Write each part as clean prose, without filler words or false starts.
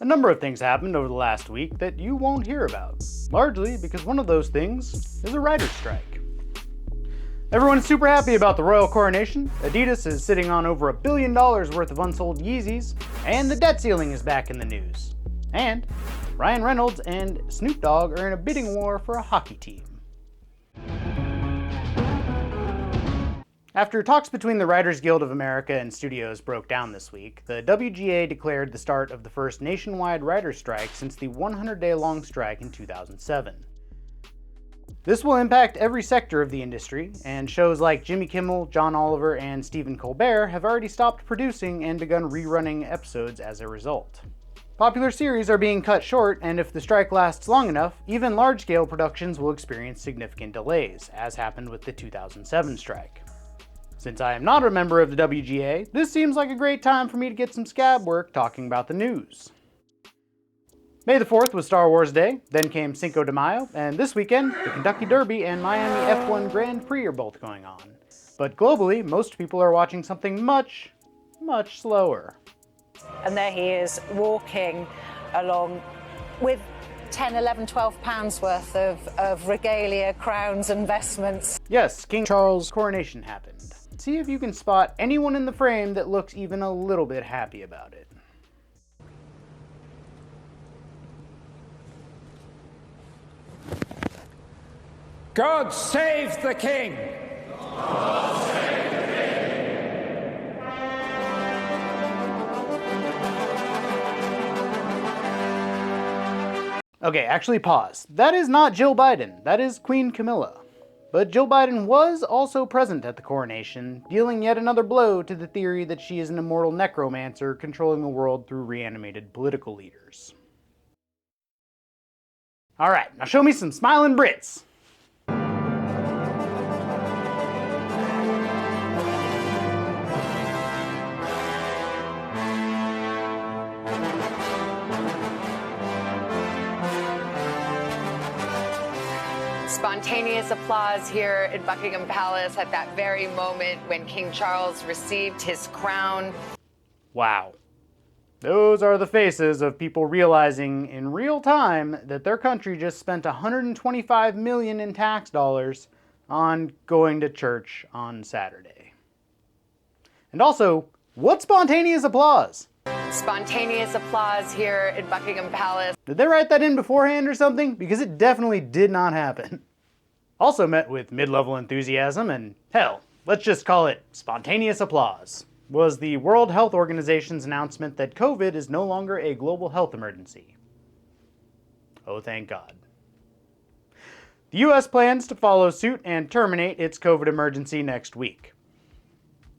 A number of things happened over the last week that you won't hear about, largely because one of those things is a writer's strike. Everyone's super happy about the royal coronation, Adidas is sitting on over $1 billion worth of unsold Yeezys, and the debt ceiling is back in the news. And Ryan Reynolds and Snoop Dogg are in a bidding war for a hockey team. After talks between the Writers Guild of America and studios broke down this week, the WGA declared the start of the first nationwide writers' strike since the 100-day-long strike in 2007. This will impact every sector of the industry, and shows like Jimmy Kimmel, John Oliver, and Stephen Colbert have already stopped producing and begun rerunning episodes as a result. Popular series are being cut short, and if the strike lasts long enough, even large-scale productions will experience significant delays, as happened with the 2007 strike. Since I am not a member of the WGA, this seems like a great time for me to get some scab work talking about the news. May the 4th was Star Wars Day, then came Cinco de Mayo, and this weekend, the Kentucky Derby and Miami F1 Grand Prix are both going on. But globally, most people are watching something much, much slower. And there he is, walking along with 10, 11, 12 pounds worth of regalia, crowns and vestments. Yes, King Charles' coronation happened. See if you can spot anyone in the frame that looks even a little bit happy about it. God save the King! God save the King! Okay, actually pause. That is not Jill Biden, that is Queen Camilla. But Jill Biden was also present at the coronation, dealing yet another blow to the theory that she is an immortal necromancer controlling the world through reanimated political leaders. Alright, now show me some smiling Brits! Spontaneous applause here at Buckingham Palace at that very moment when King Charles received his crown. Wow. Those are the faces of people realizing in real time that their country just spent $125 million in tax dollars on going to church on Saturday. And also, what's spontaneous applause? Spontaneous applause here at Buckingham Palace. Did they write that in beforehand or something? Because it definitely did not happen. Also met with mid-level enthusiasm and, hell, let's just call it spontaneous applause, was the World Health Organization's announcement that COVID is no longer a global health emergency. Oh, thank God. The US plans to follow suit and terminate its COVID emergency next week.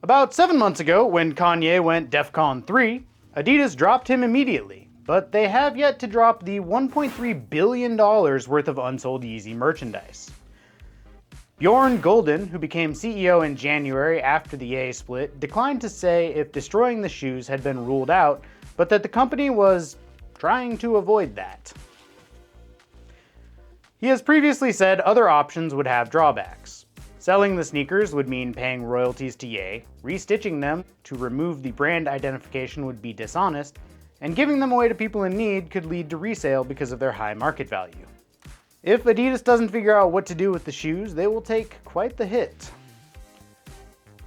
About 7 months ago, when Kanye went DEFCON 3, Adidas dropped him immediately, but they have yet to drop the $1.3 billion worth of unsold Yeezy merchandise. Bjorn Gulden, who became CEO in January after the Ye split, declined to say if destroying the shoes had been ruled out, but that the company was trying to avoid that. He has previously said other options would have drawbacks. Selling the sneakers would mean paying royalties to Ye, restitching them to remove the brand identification would be dishonest, and giving them away to people in need could lead to resale because of their high market value. If Adidas doesn't figure out what to do with the shoes, they will take quite the hit.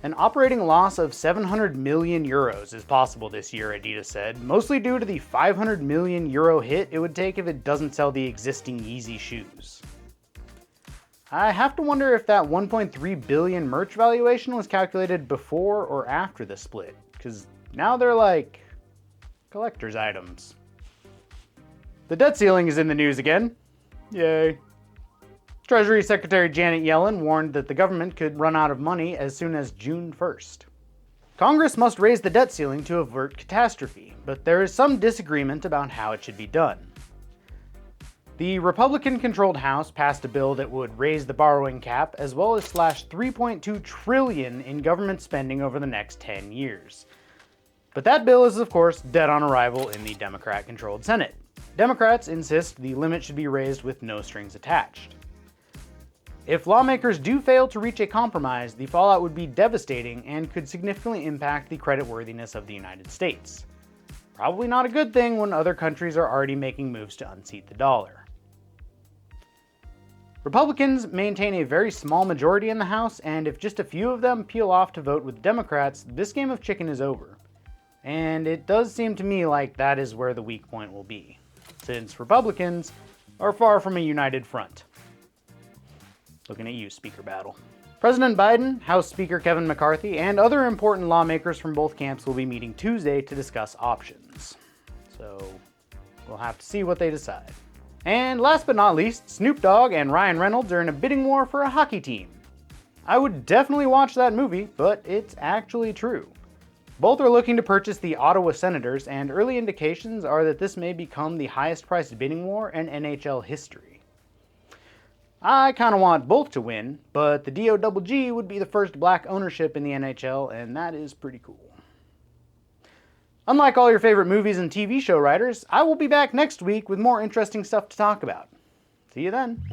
An operating loss of 700 million euros is possible this year, Adidas said, mostly due to the 500 million euro hit it would take if it doesn't sell the existing Yeezy shoes. I have to wonder if that 1.3 billion merch valuation was calculated before or after the split, because now they're like collector's items. The debt ceiling is in the news again. Yay. Treasury Secretary Janet Yellen warned that the government could run out of money as soon as June 1st. Congress must raise the debt ceiling to avert catastrophe, but there is some disagreement about how it should be done. The Republican-controlled House passed a bill that would raise the borrowing cap as well as slash $3.2 trillion in government spending over the next 10 years. But that bill is, of course, dead on arrival in the Democrat-controlled Senate. Democrats insist the limit should be raised with no strings attached. If lawmakers do fail to reach a compromise, the fallout would be devastating and could significantly impact the creditworthiness of the United States. Probably not a good thing when other countries are already making moves to unseat the dollar. Republicans maintain a very small majority in the House, and if just a few of them peel off to vote with Democrats, this game of chicken is over. And it does seem to me like that is where the weak point will be, since Republicans are far from a united front. Looking at you, Speaker Battle. President Biden, House Speaker Kevin McCarthy, and other important lawmakers from both camps will be meeting Tuesday to discuss options. So we'll have to see what they decide. And last but not least, Snoop Dogg and Ryan Reynolds are in a bidding war for a hockey team. I would definitely watch that movie, but it's actually true. Both are looking to purchase the Ottawa Senators, and early indications are that this may become the highest priced bidding war in NHL history. I kinda want both to win, but the DOGG would be the first black ownership in the NHL, and that is pretty cool. Unlike all your favorite movies and TV show writers, I will be back next week with more interesting stuff to talk about. See you then.